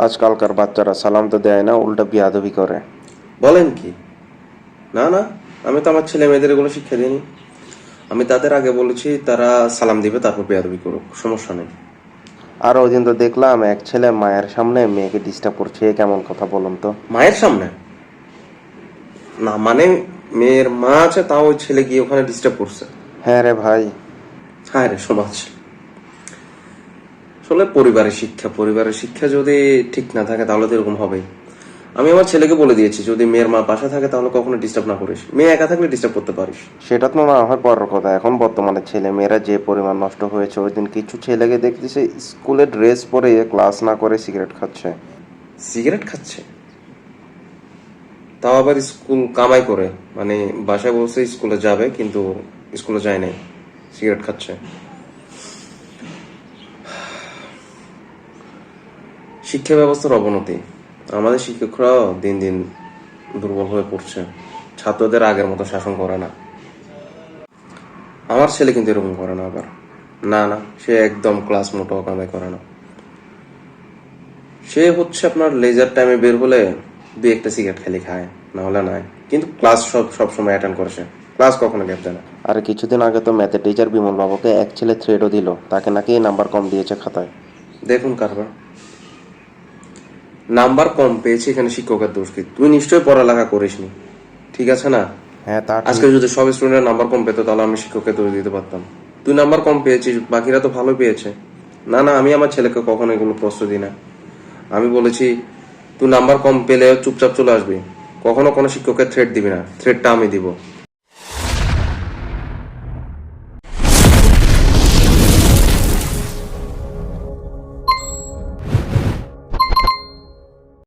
আজকালকার বাচ্চারা সালাম তো দেয় না, উল্টা বিয়াদবি করে। বলেন কি? না না, আমি তো আমার ছেলে মেয়েদের এগুলো শিক্ষা দিইনি। আমি তাদের আগে বলেছি তারা সালাম দিবে, তারপর বেয়াদবি করুক, সমস্যা নেই। আর ওই দিন তো দেখলাম এক ছেলে মায়ের সামনে মেয়েকে ডিস্টার্ব করছে, এ কেমন কথা বলুন তো? মায়ের সামনে? না মানে, মেয়ের মা আছে, তাও ওই ছেলে গিয়ে ওখানে ডিস্টার্ব করছে? হ্যাঁ রে ভাই। হায় রে সমাজ! আসলে পরিবারের শিক্ষা যদি ঠিক না থাকে তাহলে তো এরকম হবেই। আমি আমার ছেলেকে বলে দিয়েছি, যদি মেয়ের মা বাসা থাকে তাহলে কখনো ডিস্টার্ব না করিস, মেয়ে একা থাকলে ডিস্টার্ব করতে পারিস। সেটা তো না হয় পরের কথা, এখন বর্তমানে ছেলে মেয়েরা যে পরিমাণ নষ্ট হয়েছে, ওই দিন কিছু ছেলেকে দেখতেছে স্কুলে ড্রেস পরে ক্লাস না করে সিগারেট খাচ্ছে। সিগারেট খাচ্ছে? তাও আবার স্কুল কামাই করে, মানে বাসায় বলছে স্কুলে যাবে কিন্তু স্কুলে যায় নাই, সিগারেট খাচ্ছে। শিক্ষা ব্যবস্থার অবনতি, আমাদের শিক্ষকরা দিন দিন দুর্বল হয়ে পড়ছে, ছাত্রদের আগের মতো শাসন করে না। আমার ছেলে কিন্তু এরকম করে না আবার। না না, সে একদম ক্লাস মোটেও কামাই করে না। সে হচ্ছে আপনার লেজার টাইমে বের হলে দুই একটা সিগারেট খালি খায়, না হলে নাই, কিন্তু ক্লাস সব সময় অ্যাটেন্ড করে সে, ক্লাস কখনো গ্যাপ দেয় না। আর কিছুদিন আগে তো ম্যাথের টিচার বিমল বাবুকে এক ছেলে থ্রেডও দিল, তাকে নাকি নাম্বার কম দিয়েছে খাতায়। দেখুন কারবার, নাম্বার কম পেয়েছে এখানে শিক্ষকের দোষ কি? তুই নিশ্চয়ই পড়ালেখা করিসনি, ঠিক আছে না? হ্যাঁ তা আজকে ঠিক। যদি সব স্টুডেন্টের নাম্বার কম পেতো তাহলে আমি শিক্ষককে দোষ দিতে পারতাম। তুই নাম্বার কম পেয়েছিস, বাকিরা তো ভালো পেয়েছে। না না, আমি আমার ছেলেকে কখনো এগুলো প্রশ্রয় দিই না। আমি বলেছি তুই নাম্বার কম পেলে চুপচাপ চলে আসবি, কখনো কোনো শিক্ষকের থ্রেট দিবি না, থ্রেটটা আমি দিব।